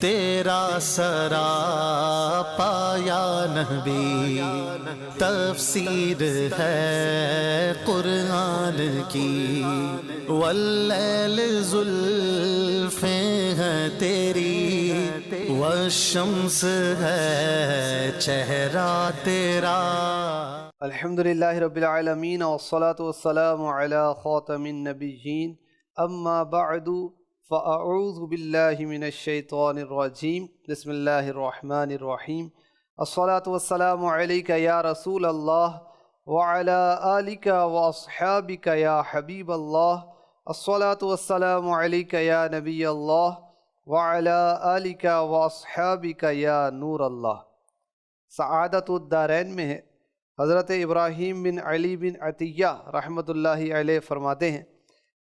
تیرا سراپا یا نبی تفسیر ہے قرآن کی، واللیل زلفیں ہیں تیری، والشمس ہے چہرہ تیرا۔ الحمدللہ رب العالمین والصلاة والسلام علی خاتم النبیین، اما بعد فاعوذ باللہ من الشیطان الرجیم، بسم اللہ الرحمن الرحیم۔ الصلاة والسلام علیک یا رسول اللہ وعلی آلک واصحابک یا حبیب اللہ۔ الصلاة والسلام علیک یا نبی اللہ وعلی آلک واصحابک یا نور اللہ۔ سعادت الدارین میں ہے، حضرت ابراہیم بن علی بن عطیہ رحمۃ اللہ علیہ فرماتے ہیں،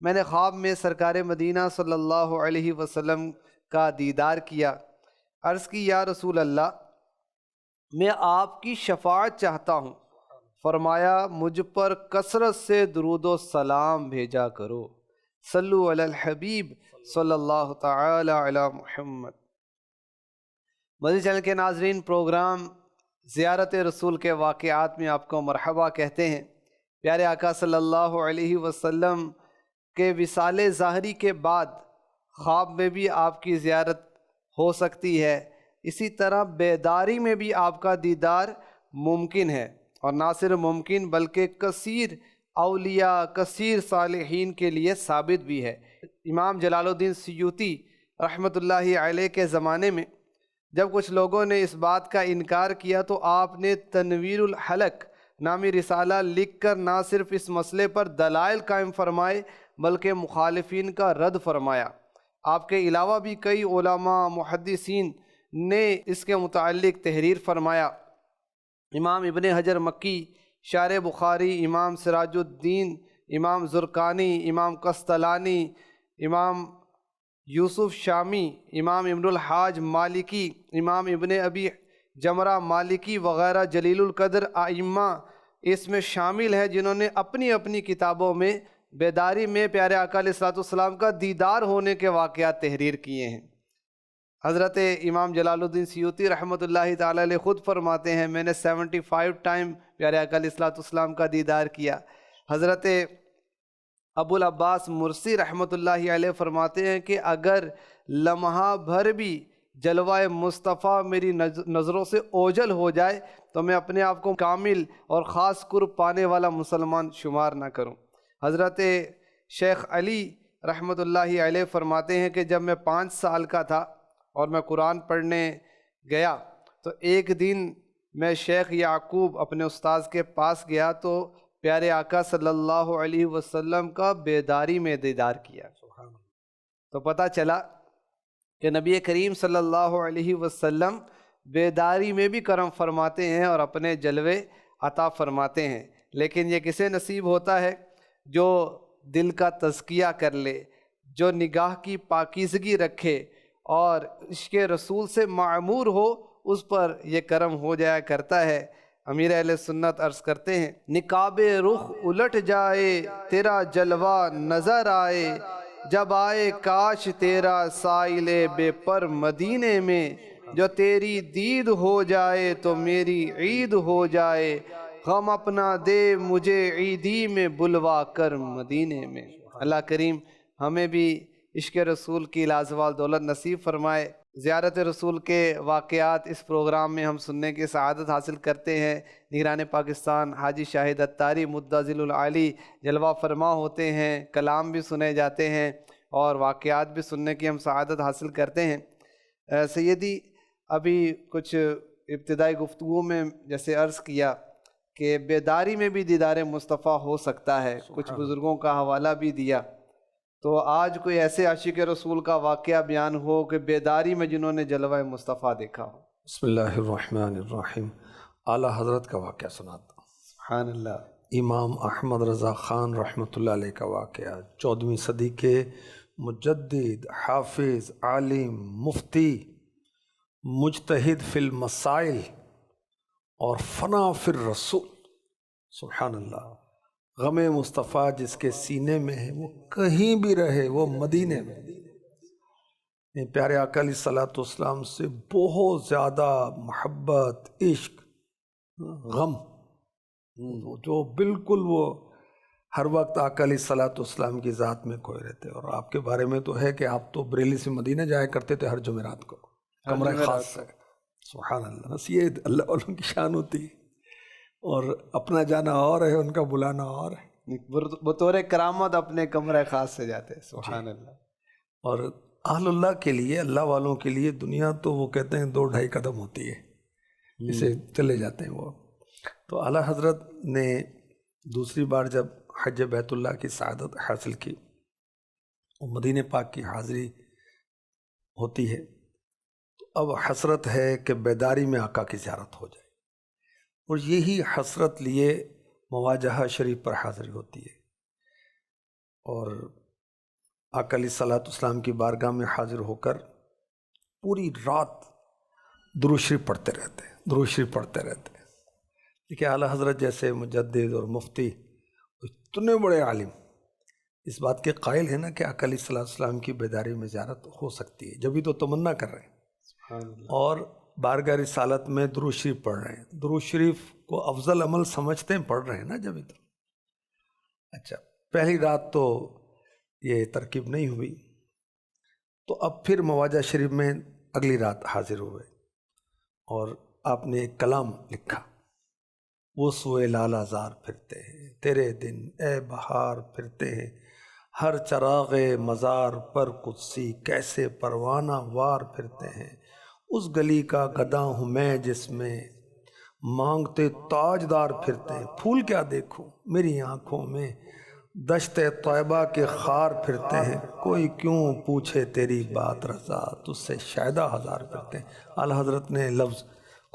میں نے خواب میں سرکار مدینہ صلی اللہ علیہ وسلم کا دیدار کیا۔ عرض کی یا رسول اللہ، میں آپ کی شفاعت چاہتا ہوں۔ فرمایا مجھ پر کثرت سے درود و سلام بھیجا کرو، صلو علی الحبیب صلی اللہ تعالی علی محمد۔ مدنی چینل کے ناظرین، پروگرام زیارت رسول کے واقعات میں آپ کو مرحبا کہتے ہیں۔ پیارے آقا صلی اللہ علیہ وسلم کے وصال ظاہری کے بعد خواب میں بھی آپ کی زیارت ہو سکتی ہے، اسی طرح بیداری میں بھی آپ کا دیدار ممکن ہے، اور نہ صرف ممکن بلکہ کثیر اولیاء، کثیر صالحین کے لیے ثابت بھی ہے۔ امام جلال الدین سیوطی رحمۃ اللہ علیہ کے زمانے میں جب کچھ لوگوں نے اس بات کا انکار کیا تو آپ نے تنویر الحلق نامی رسالہ لکھ کر نہ صرف اس مسئلے پر دلائل قائم فرمائے بلکہ مخالفین کا رد فرمایا۔ آپ کے علاوہ بھی کئی علماء محدثین نے اس کے متعلق تحریر فرمایا۔ امام ابن حجر مکی، شارح بخاری، امام سراج الدین، امام زرقانی، امام قسطلانی، امام یوسف شامی، امام ابن الحاج مالکی، امام ابن ابی جمرہ مالکی وغیرہ جلیل القدر ائمہ اس میں شامل ہے، جنہوں نے اپنی اپنی کتابوں میں بیداری میں پیارے آقا علیہ الصلوۃ والسلام کا دیدار ہونے کے واقعات تحریر کیے ہیں۔ حضرت امام جلال الدین سیوطی رحمۃ اللہ تعالی علیہ خود فرماتے ہیں، میں نے 75 ٹائم پیارے آقا علیہ الصلوۃ والسلام کا دیدار کیا۔ حضرت ابو العباس مرسی رحمۃ اللہ علیہ فرماتے ہیں کہ اگر لمحہ بھر بھی جلوہ مصطفیٰ میری نظروں سے اوجھل ہو جائے تو میں اپنے آپ کو کامل اور خاص قرب پانے والا مسلمان شمار نہ کروں۔ حضرت شیخ علی رحمۃ اللہ علیہ فرماتے ہیں کہ جب میں 5 سال کا تھا اور میں قرآن پڑھنے گیا تو ایک دن میں شیخ یعقوب اپنے استاذ کے پاس گیا تو پیارے آقا صلی اللہ علیہ وسلم کا بیداری میں دیدار کیا۔ تو پتہ چلا کہ نبی کریم صلی اللہ علیہ وسلم بیداری میں بھی کرم فرماتے ہیں اور اپنے جلوے عطا فرماتے ہیں، لیکن یہ کسے نصیب ہوتا ہے؟ جو دل کا تزکیہ کر لے، جو نگاہ کی پاکیزگی رکھے اور عشق رسول سے معمور ہو، اس پر یہ کرم ہو جایا کرتا ہے۔ امیر اہل سنت عرض کرتے ہیں، نقاب رخ الٹ جائے تیرا جلوہ نظر آئے، جب آئے کاش تیرا سائل بے پر مدینے میں، جو تیری دید ہو جائے تو میری عید ہو جائے، غم اپنا دے مجھے عیدی میں بلوا کر مدینے میں۔ اللہ کریم ہمیں بھی عشق رسول کی لازوال دولت نصیب فرمائے۔ زیارت رسول کے واقعات اس پروگرام میں ہم سننے کی سعادت حاصل کرتے ہیں۔ نگران پاکستان حاجی شاہد اتاری مدظل العالی جلوہ فرما ہوتے ہیں، کلام بھی سنے جاتے ہیں اور واقعات بھی سننے کی ہم سعادت حاصل کرتے ہیں۔ سیدی، ابھی کچھ ابتدائی گفتگو میں جیسے عرض کیا کہ بیداری میں بھی دیدار مصطفیٰ ہو سکتا ہے، کچھ بزرگوں کا حوالہ بھی دیا، تو آج کوئی ایسے عاشق رسول کا واقعہ بیان ہو کہ بیداری میں جنہوں نے جلوہ مصطفیٰ دیکھا ہو۔ بسم اللہ الرحمن الرحیم۔ اعلیٰ حضرت کا واقعہ سناتا ہوں۔ سبحان اللہ۔ امام احمد رضا خان رحمۃ اللہ علیہ کا واقعہ، 14ویں صدی کے مجدد، حافظ، عالم، مفتی، مجتہد فی المسائل اور فنا فی الرسول۔ سبحان اللہ۔ غم مصطفیٰ جس کے سینے میں ہے وہ کہیں بھی رہے، وہ مدینے میں۔ پیارے آقا علیہ الصلوۃ والسلام سے بہت زیادہ محبت، عشق، غم، جو بالکل وہ ہر وقت آقا علیہ الصلوۃ والسلام کی ذات میں کھوئے رہتے. اور آپ کے بارے میں تو ہے کہ آپ تو بریلی سے مدینہ جایا کرتے تھے ہر جمعرات کو کمرہ خاص سے. سبحان اللہ. بس یہ اللہ والوں کی شان ہوتی ہے، اور اپنا جانا اور ہے، ان کا بلانا اور ہے. بطور کرامت اپنے کمرہ خاص سے جاتے ہیں. سبحان اللہ. اور اہل اللہ کے لیے، اللہ والوں کے لیے دنیا تو وہ کہتے ہیں 2-2.5 قدم ہوتی ہے، اسے چلے جاتے ہیں وہ. تو اعلیٰ حضرت نے دوسری بار جب حج بیت اللہ کی سعادت حاصل کی، اور مدینہ پاک کی حاضری ہوتی ہے، تو اب حسرت ہے کہ بیداری میں آقا کی زیارت ہو جائے. اور یہی حسرت لیے مواجہہ شریف پر حاضری ہوتی ہے، اور آقا علیہ الصلوۃ والسلام کی بارگاہ میں حاضر ہو کر پوری رات درود شریف پڑھتے رہتے ہیں، درود شریف پڑھتے رہتے ہیں. دیکھیے اعلیٰ حضرت جیسے مجدد اور مفتی، اتنے بڑے عالم، اس بات کے قائل ہیں نا کہ آقا علیہ الصلوۃ والسلام کی بیداری میں زیارت ہو سکتی ہے، جبھی تو تمنا کر رہے ہیں اور بارگاہ رسالت میں درود شریف پڑھ رہے ہیں. درود شریف کو افضل عمل سمجھتے ہیں، پڑھ رہے ہیں نا جبھی تو. اچھا، پہلی رات تو یہ ترکیب نہیں ہوئی، تو اب پھر مواجہ شریف میں اگلی رات حاضر ہوئے، اور آپ نے ایک کلام لکھا: وہ سوئے لالا زار پھرتے ہیں، تیرے دن اے بہار پھرتے ہیں، ہر چراغ مزار پر قدسی کیسے پروانہ وار پھرتے ہیں. اس گلی کا گدا ہوں میں جس میں مانگتے تاجدار پھرتے ہیں. پھول کیا دیکھوں میری آنکھوں میں، دشت طیبہ کے خار پھرتے ہیں. کوئی کیوں پوچھے تیری بات رضا، تجھ سے شیدا ہزار پھرتے ہیں. اعلیٰ حضرت نے لفظ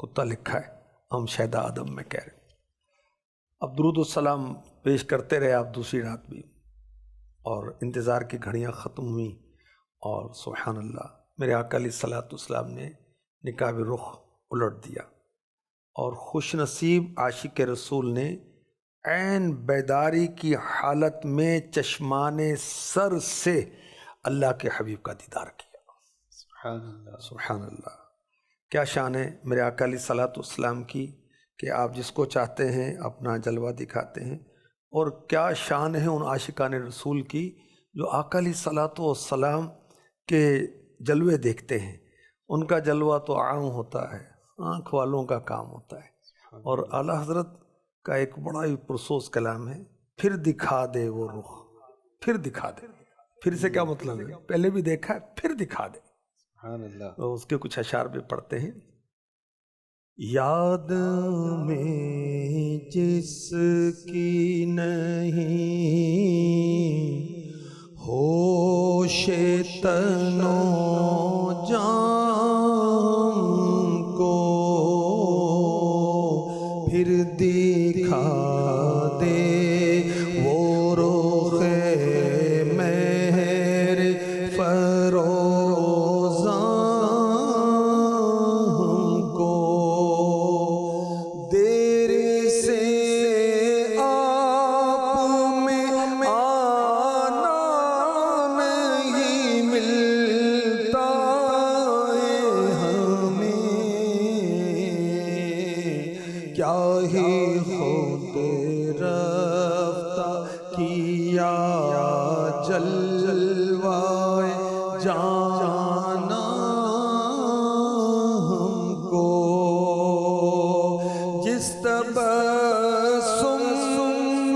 کتا لکھا ہے، ہم شیدا ادب میں کہہ رہے ہیں. اب درود السلام پیش کرتے رہے آپ دوسری رات بھی، اور انتظار کی گھڑیاں ختم ہوئیں، اور سبحان اللہ میرے آقا علیہ الصلوۃ والسلام نے نقاب رخ الٹ دیا، اور خوش نصیب عاشق رسول نے عین بیداری کی حالت میں چشمان سر سے اللہ کے حبیب کا دیدار کیا. سبحان اللہ. سبحان اللہ. کیا شان ہے میرے آقا علیہ الصلوۃ والسلام کی کہ آپ جس کو چاہتے ہیں اپنا جلوہ دکھاتے ہیں، اور کیا شان ہے ان عاشقان رسول کی جو آقا علیہ الصلوۃ والسلام کے جلوے دیکھتے ہیں. ان کا جلوہ تو عام ہوتا ہے، آنکھ والوں کا کام ہوتا ہے. اور اعلیٰ حضرت کا ایک بڑا ہی پرسوز کلام ہے: پھر دکھا دے وہ رخ، پھر دکھا دے. پھر سے کیا مطلب ہے؟ پہلے بھی دیکھا ہے، پھر دکھا دے. سبحان اللہ. تو اس کے کچھ اشعار بھی پڑھتے ہیں. یاد میں جس کی نہیں ہوش تن و جان کو، پھر دکھا دے وہ رخ مہر فروزاں کو. دیر سے آپ میں آنا نہیں ملتا ہے ہمیں، کیا ہی خود رفتہ کیا جلوہ جانا ہم کو. جس تبسم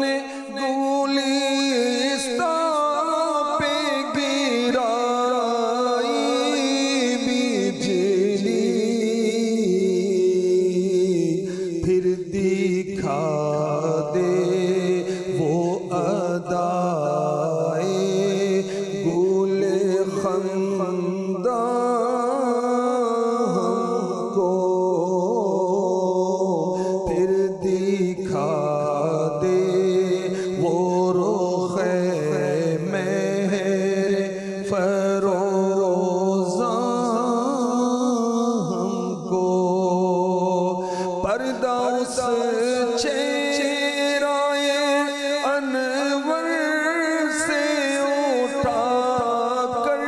نے گلستاں پہ گرائی بجلی، پھر دکھا دے وہ ادائے گل خندہ ہم کو. پھر دکھا دے وہ رخ مہر فروزاں ہم کو. پردہ اس چہرۂ انور سے اٹھا کر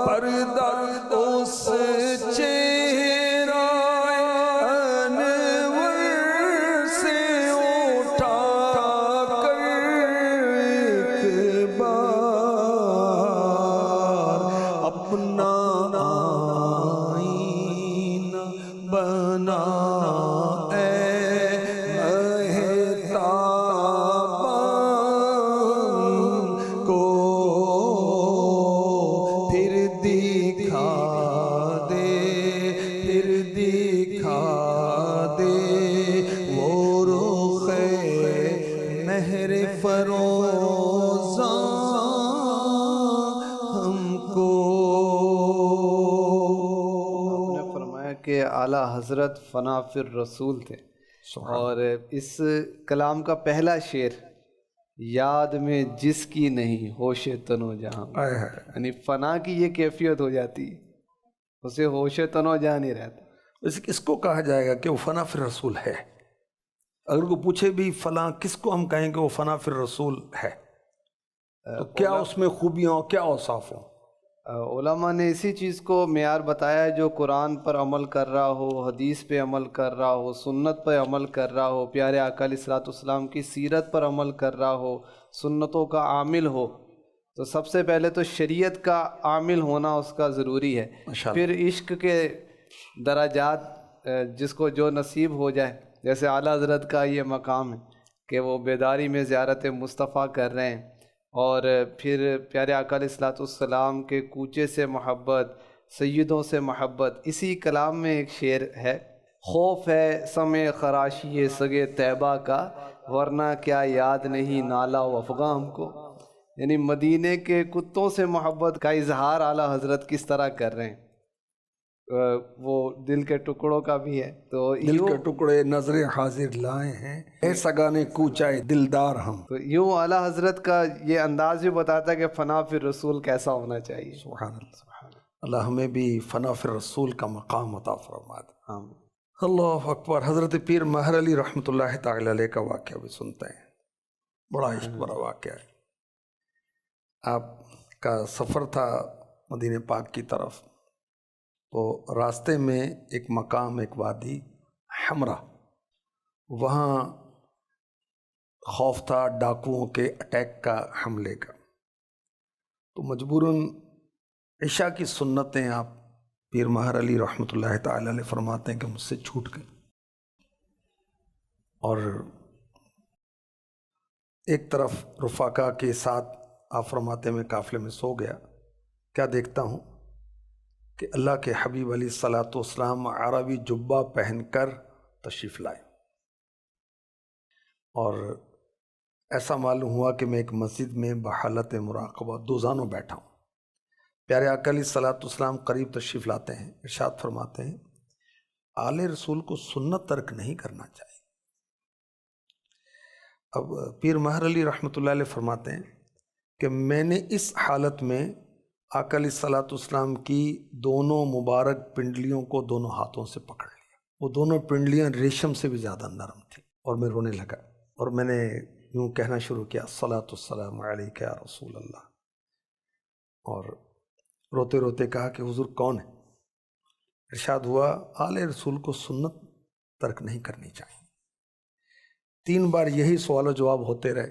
پردہ اس چہرہ انور سے اٹھا کر ایک بار اپنا آئینہ بنا اے مہتابان کو، پھر دکھا دے وہ رخ مہر فروزاں ہم کو۔ نے فرمایا کہ اعلیٰ حضرت فنا فی الرسول تھے، اور اس کلام کا پہلا شعر یاد میں جس کی نہیں ہوش تن و جہاں، یعنی فنا کی یہ کیفیت ہو جاتی ہے، اسے ہوش تن و جہاں نہیں رہتا۔ ویسے کس کو کہا جائے گا کہ وہ فنا فی الرسول ہے؟ اگر کوئی پوچھے بھی فلاں کس کو ہم کہیں کہ وہ فنا فی الرسول ہے، تو کیا اس میں خوبیاں ہوں، کیا اوصاف ہوں؟ علماء نے اسی چیز کو معیار بتایا ہے، جو قرآن پر عمل کر رہا ہو، حدیث پہ عمل کر رہا ہو، سنت پہ عمل کر رہا ہو، پیارے آقا علیہ الصلوۃ والسلام کی سیرت پر عمل کر رہا ہو، سنتوں کا عامل ہو، تو سب سے پہلے تو شریعت کا عامل ہونا اس کا ضروری ہے۔ پھر عشق کے درجات جس کو جو نصیب ہو جائے، جیسے اعلیٰ حضرت کا یہ مقام ہے کہ وہ بیداری میں زیارت مصطفیٰ کر رہے ہیں، اور پھر پیارے آقا علیہ الصلوۃ والسلام کے کوچے سے محبت، سیدوں سے محبت۔ اسی کلام میں ایک شعر ہے، خوف ہے سمے خراشی سگے طیبہ کا، ورنہ کیا یاد نہیں نالا و افغاں ہم کو۔ یعنی مدینے کے کتوں سے محبت کا اظہار اعلیٰ حضرت کس طرح کر رہے ہیں، وہ دل کے ٹکڑوں کا بھی ہے۔ تو دل کے ٹکڑے نظر حاضر لائے ہیں، اے سگانے کوچائے دلدار ہم۔ تو یوں اعلیٰ حضرت کا یہ انداز بھی بتاتا ہے کہ فنا فی الرسول کیسا ہونا چاہیے۔ سبحان اللہ، اللہ ہمیں بھی فنا فی الرسول کا مقام عطا فرما دے۔ آمین۔ اللہ اکبر۔ حضرت پیر مہر علی رحمۃ اللہ تعالی علیہ کا واقعہ بھی سنتے ہیں، بڑا عشق بڑا واقعہ ہے۔ آپ کا سفر تھا مدینہ پاک کی طرف، تو راستے میں ایک مقام، ایک وادی حمرہ، وہاں خوف تھا ڈاکوؤں کے اٹیک کا، حملے کا، تو مجبوراً عشاء کی سنتیں آپ پیر مہر علی رحمۃ اللہ تعالی علیہ فرماتے ہیں کہ مجھ سے چھوٹ گئی، اور ایک طرف رفاقہ کے ساتھ آپ فرماتے ہیں میں قافلے میں سو گیا، کیا دیکھتا ہوں کہ اللہ کے حبیب علیہ الصلوۃ والسلام عربی جبہ پہن کر تشریف لائے، اور ایسا معلوم ہوا کہ میں ایک مسجد میں بحالت مراقبہ دوزانوں بیٹھا ہوں۔ پیارے آقا علیہ الصلوۃ والسلام قریب تشریف لاتے ہیں، ارشاد فرماتے ہیں آل رسول کو سنت ترک نہیں کرنا چاہیے۔ اب پیر مہر علی رحمۃ اللہ علیہ فرماتے ہیں کہ میں نے اس حالت میں آقا علیہ الصلوۃ والسلام کی دونوں مبارک پنڈلیوں کو دونوں ہاتھوں سے پکڑ لیا، وہ دونوں پنڈلیاں ریشم سے بھی زیادہ نرم تھیں، اور میں رونے لگا، اور میں نے یوں کہنا شروع کیا الصلاۃ والسلام علیک یا رسول اللہ، اور روتے روتے کہا کہ حضور کون ہے؟ ارشاد ہوا آل رسول کو سنت ترک نہیں کرنی چاہیے۔ 3 بار یہی سوال و جواب ہوتے رہے،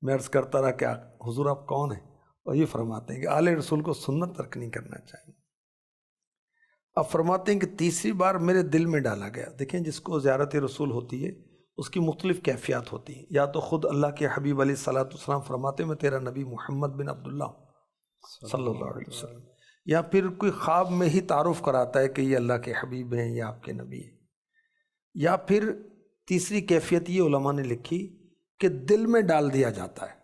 میں عرض کرتا رہا کہ حضور آپ کون ہیں؟ اور یہ فرماتے ہیں کہ آل رسول کو سنت ترک نہیں کرنا چاہیے۔ اب فرماتے ہیں کہ تیسری بار میرے دل میں ڈالا گیا، دیکھیں جس کو زیارت رسول ہوتی ہے اس کی مختلف کیفیات ہوتی ہیں، یا تو خود اللہ کے حبیب علیہ الصلوۃ والسلام فرماتے ہیں میں تیرا نبی محمد بن عبداللہ صلی اللہ علیہ وسلم، یا پھر کوئی خواب میں ہی تعارف کراتا ہے کہ یہ اللہ کے حبیب ہیں یا آپ کے نبی ہیں، یا پھر تیسری کیفیت یہ علماء نے لکھی کہ دل میں ڈال دیا جاتا ہے۔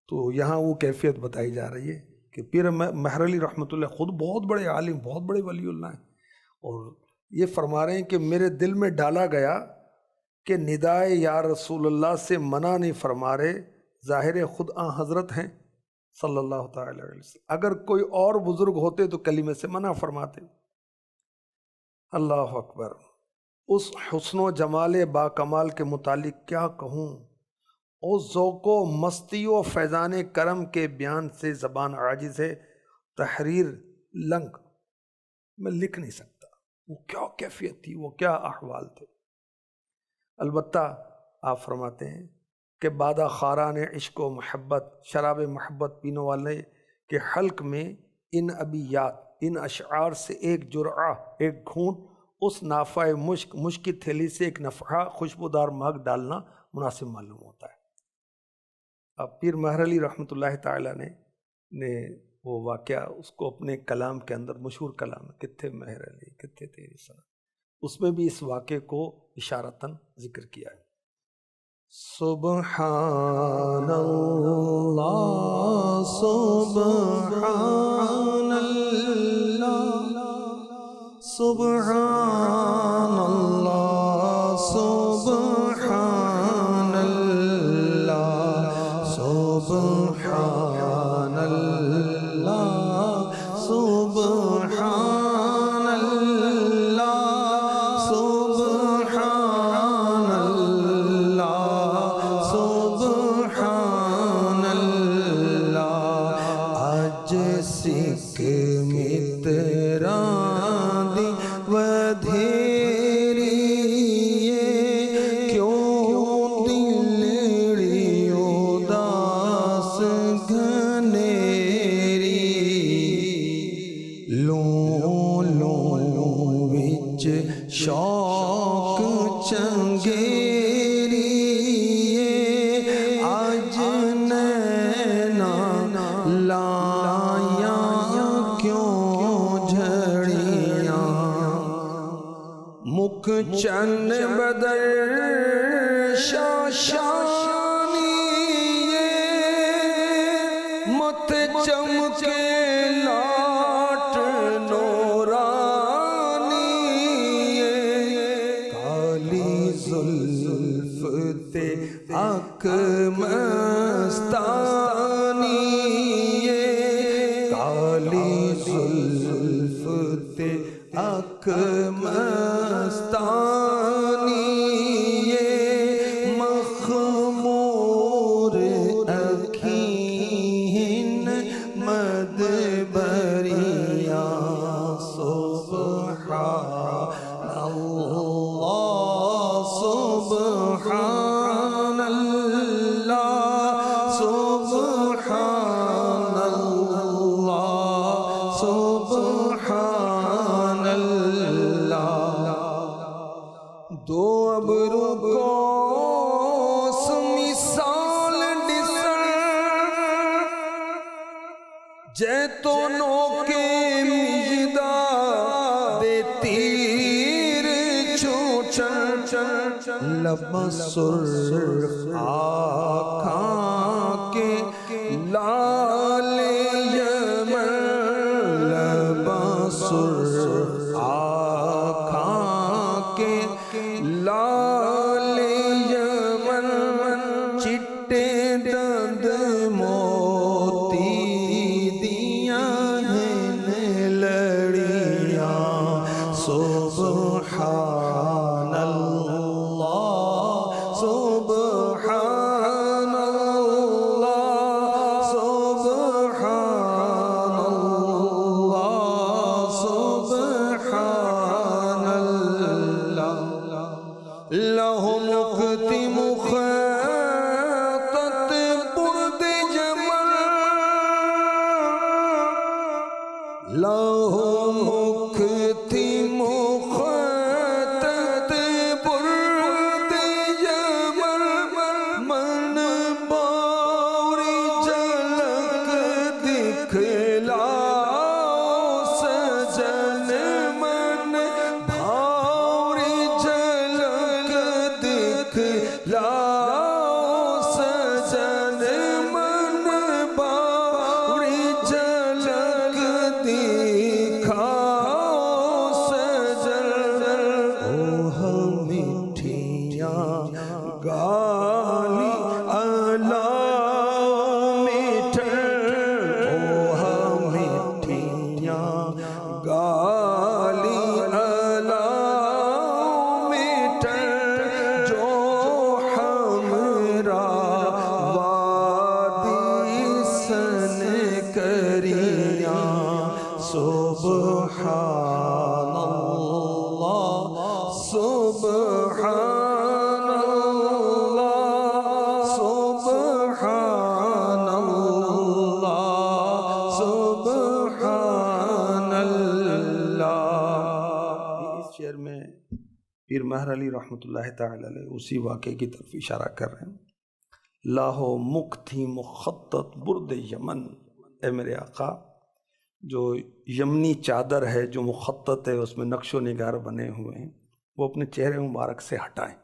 تو یہاں وہ کیفیت بتائی جا رہی ہے کہ پیر مہر علی رحمۃ اللہ خود بہت بڑے عالم، بہت بڑے ولی اللہ ہیں، اور یہ فرما رہے ہیں کہ میرے دل میں ڈالا گیا کہ ندائے یا رسول اللہ سے منع نہیں فرما رہے، ظاہر خود حضرت ہیں صلی اللہ تعالی علیہ وسلم، اگر کوئی اور بزرگ ہوتے تو کلمے سے منع فرماتے۔ اللہ اکبر۔ اس حسن و جمال با کمال کے متعلق کیا کہوں، اس ذوق و مستی و فیضان کرم کے بیان سے زبان عاجز ہے، تحریر لنگ میں لکھ نہیں سکتا وہ کیا کیفیت تھی، وہ کیا احوال تھے۔ البتہ آپ فرماتے ہیں کہ بادہ خاران عشق و محبت، شراب محبت پینے والے کے حلق میں ان ابیات، ان اشعار سے ایک جرعہ، ایک گھونٹ اس نافع مشک کی تھیلی سے ایک نفحہ خوشبودار مہک ڈالنا مناسب معلوم ہوتا ہے۔ اب پیر مہر علی رحمۃ اللہ تعالیٰ نے وہ واقعہ اس کو اپنے کلام کے اندر، مشہور کلام کتھے مہر علی کتھے تیری سنت، اس میں بھی اس واقعے کو اشارتاً ذکر کیا ہے۔ سبحان اللہ سبحان اللہ سبحان اللہ سبحان اللہ سبحان اللہ سبحان اللہ سبحان اللہ سبحان اللہ آج سکھ متران دی ودھیری کیوں دلڑی اداس گھنیری لوں وچ شوق چنگیری آج نینا لایا کیوں جھڑیاں مکھ چن بدر شاشانی مت چمکے لاٹ نورانی کالی زلف تے اک مستانی کالی زلف تے اک مستانی مخمور اکھین مدبریاں سبحان اللہ سبحان اللہ سبحان اللہ سبحان اللہ دو ابرو کو مثال ڈسن جے تو نو کے مجدہ دے تیر چھوچن لب سرخ آنکھاں کے لال یمن لب سرخ آنکھاں کے لال یمن چٹے دند موتی دیاں ہیں لڑیاں سبحان اللہ سبحان اللہ سبحان اللہ سبحان اللہ لہو مکتی مخاطت برد جمل لہو مکتی مخاطت برد جمل من باوری جھلک دکھلاؤ سجن من باوری جھلک دکھلاؤ سجن من باوری جھلک دکھا سبحان اللہ سبحان اللہ سبحان اللہ سبحان اللہ۔ اس شعر میں پیر مہر علی رحمۃ اللہ تعالی علیہ اسی واقعے کی طرف اشارہ کر رہے ہیں۔ لاہو مکھ تھی مخطط برد یمن، اے میرے آقا جو یمنی چادر ہے جو مخطط ہے اس میں نقش و نگار بنے ہوئے ہیں وہ اپنے چہرے مبارک سے ہٹائیں۔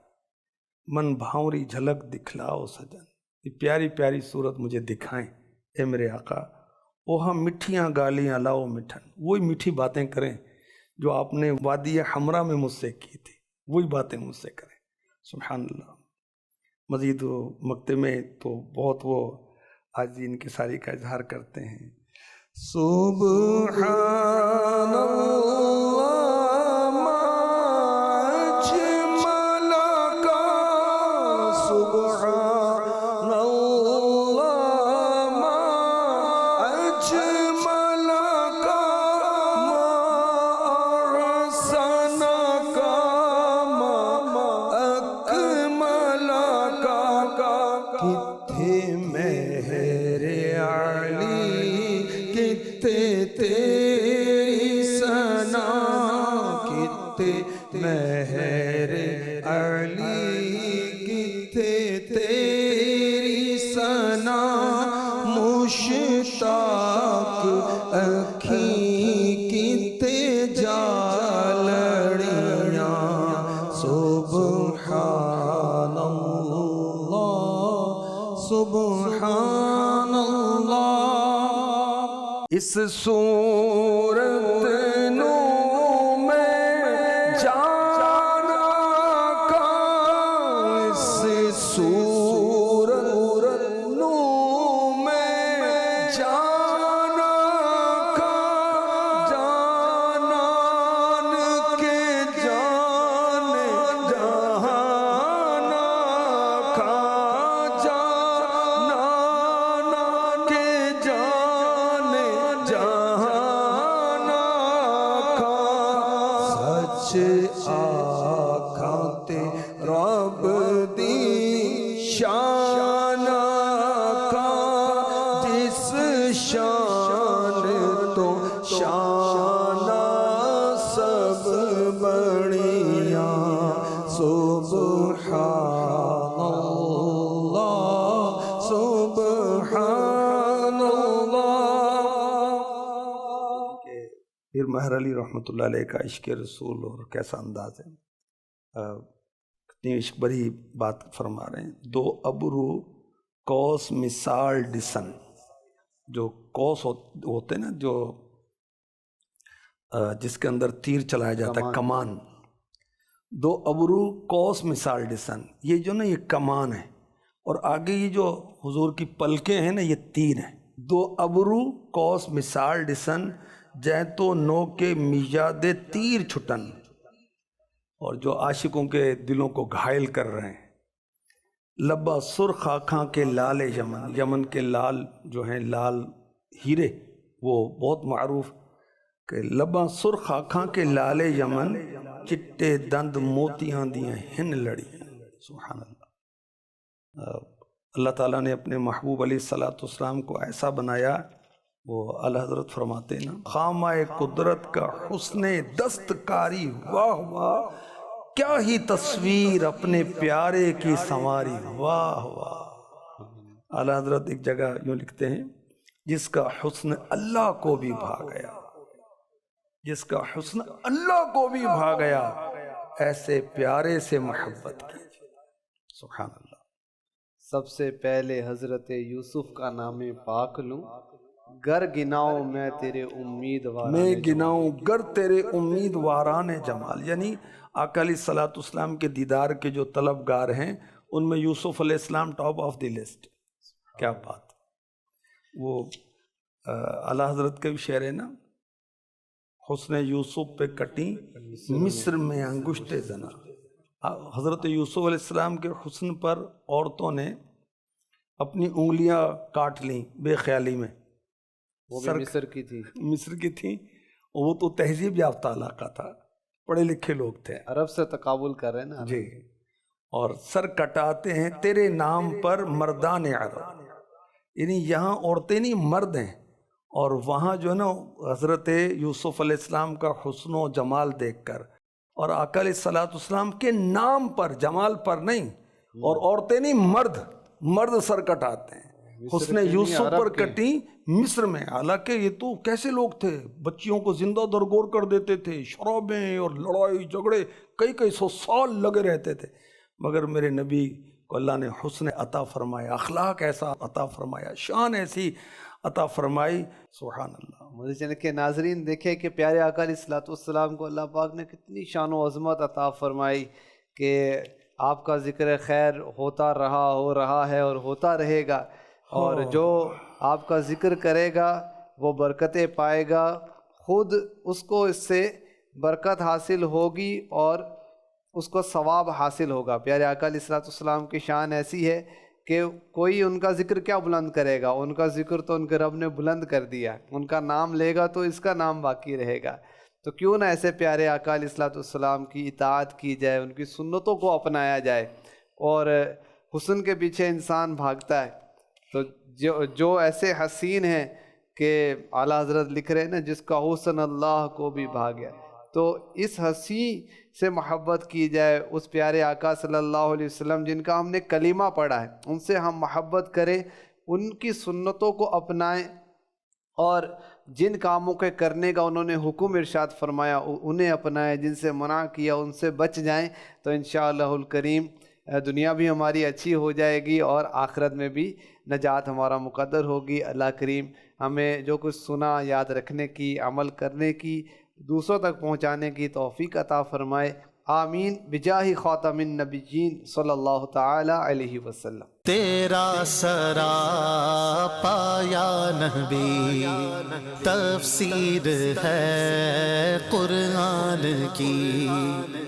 من بھاؤری جھلک دکھلاؤ سجن، یہ پیاری پیاری صورت مجھے دکھائیں اے میرے آقا۔ اوہاں مٹھیاں گالیاں لاؤ مٹھن، وہی میٹھی باتیں کریں جو آپ نے وادی حمرا میں مجھ سے کی تھی، وہی باتیں مجھ سے کریں۔ سبحان اللہ۔ مزید وہ مکتے میں تو بہت وہ آج ان کی ساری کا اظہار کرتے ہیں۔ سبحان اللہ ما اجمل کا، سبحان اللہ ما اجمل کا، ما احسن کا، ما اکمل کا، کتھے مہر علی کتے تیری ثنا، کتے مہر علی کتے تیری ثنا، مشتاق اکھیں کتے جالڑیاں، سبحان اللہ سبحان اللہ۔ اس صورت نو میں جانا کا، اس صورت نو میں جانا کا، جانان کے جان جہانا کا، جانان کے جان جہانا کا، سچ آکھاں تے رب دی شان کا، جس شان تو شان سب بڑیاں، سبحان اللہ سبحان اللہ۔ پھر مہر علی رحمۃ اللہ علیہ کا عشق رسول اور کیسا انداز ہے، کتنی عشق بھری بات فرما رہے ہیں۔ دو ابرو کوس مثال ڈسن، جو کوس ہوتے نا جو جس کے اندر تیر چلایا جاتا ہے، کمان، دو ابرو کوس مثال ڈسن، یہ جو نا یہ کمان ہے، اور آگے یہ جو حضور کی پلکیں ہیں نا یہ تیر ہیں۔ دو ابرو کوس مثال ڈسن، جے تو نو کے میاد تیر چھٹن، اور جو عاشقوں کے دلوں کو گھائل کر رہے ہیں۔ لبا سرخ آنکھاں کے لال یمن، یمن کے لال جو ہیں لال ہیرے وہ بہت معروف، کہ لبا سرخ آنکھاں کے لال یمن، چٹے دند موتیاں دیاں ہن لڑی۔ سبحان اللہ۔ اللہ تعالیٰ نے اپنے محبوب علیہ السلام کو ایسا بنایا، وہ اعلی حضرت فرماتے ہیں نا، خامہ قدرت کا حسن دستکاری، واہ واہ کیا ہی تصویر اپنے پیارے کی سنواری، واہ واہ۔ اعلی حضرت ایک جگہ یوں لکھتے ہیں، جس کا حسن اللہ کو بھی بھا گیا، جس کا حسن اللہ کو بھی بھا گیا، ایسے پیارے سے محبت کی۔ سبحان اللہ۔ سب سے پہلے حضرت یوسف کا نام پاک لوں، گر گناؤں میں تیرے امیدواران، میں گناؤں گر تیرے امیدواران جمال، یعنی آقا علیہ السلام کے دیدار کے جو طلبگار ہیں ان میں یوسف علیہ السلام ٹاپ آف دی لسٹ۔ کیا بات، وہ اعلیٰ حضرت کا بھی شعر ہے نا، حسن یوسف پہ کٹی مصر میں انگشت زنا۔ حضرت یوسف علیہ السلام کے حسن پر عورتوں نے اپنی انگلیاں کاٹ لیں بے خیالی میں، وہ بھی مصر کی تھی، مصر کی تھیں، وہ تو تہذیب یافتہ علاقہ تھا، پڑھے لکھے لوگ تھے عرب سے تقابل کر رہے ہیں نا. جی. اور سر کٹاتے ہیں تیرے نام پر مردان عرب، یعنی یہاں عورتیں نہیں مرد ہیں. اور وہاں جو ہے نا حضرت یوسف علیہ السلام کا حسن و جمال دیکھ کر، اور آقا علیہ الصلوۃ والسلام کے نام پر، جمال پر نہیں، اور عورتیں نہیں مرد سر کٹاتے ہیں. حسن یوسف پر کٹی مصر میں. حالانکہ یہ تو کیسے لوگ تھے، بچیوں کو زندہ درگور کر دیتے تھے، شرابیں اور لڑائی جھگڑے کئی سو سال لگے رہتے تھے. مگر میرے نبی کو اللہ نے حسن عطا فرمایا، اخلاق ایسا عطا فرمایا، شان ایسی عطا فرمائی. سبحان اللہ. مجھے چلے کہ ناظرین دیکھیں کہ پیارے آقا علیہ الصلوۃ والسلام کو اللہ پاک نے کتنی شان و عظمت عطا فرمائی کہ آپ کا ذکر خیر ہوتا رہا ہے اور ہوتا رہے گا. اور جو آپ کا ذکر کرے گا وہ برکتیں پائے گا، خود اس کو اس سے برکت حاصل ہوگی اور اس کو ثواب حاصل ہوگا. پیارے آقا علیہ الصلوۃ والسلام کی شان ایسی ہے کہ کوئی ان کا ذکر کیا بلند کرے گا، ان کا ذکر تو ان کے رب نے بلند کر دیا. ان کا نام لے گا تو اس کا نام باقی رہے گا. تو کیوں نہ ایسے پیارے آقا علیہ الصلوۃ والسلام کی اطاعت کی جائے، ان کی سنتوں کو اپنایا جائے. اور حسن کے پیچھے انسان بھاگتا ہے، تو جو ایسے حسین ہیں کہ اعلیٰ حضرت لکھ رہے ہیں نا، جس کا حسن اللہ کو بھی بھا گیا. تو اس حسین سے محبت کی جائے، اس پیارے آقا صلی اللہ علیہ وسلم جن کا ہم نے کلمہ پڑھا ہے، ان سے ہم محبت کریں، ان کی سنتوں کو اپنائیں، اور جن کاموں کے کرنے کا انہوں نے حکم ارشاد فرمایا انہیں اپنائیں، جن سے منع کیا ان سے بچ جائیں. تو انشاءاللہ الکریم دنیا بھی ہماری اچھی ہو جائے گی اور آخرت میں بھی نجات ہمارا مقدر ہوگی. اللہ کریم ہمیں جو کچھ سنا یاد رکھنے کی، عمل کرنے کی، دوسروں تک پہنچانے کی توفیق عطا فرمائے. آمین بجاہ خاتم النبیین صلی اللہ تعالی علیہ وسلم. تیرا سراپا یا نبی تفسیر ہے قرآن کی،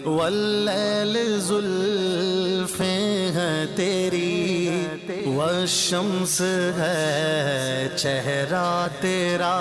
واللیل زلفیں ہیں تیری، والشمس ہے چہرہ تیرا.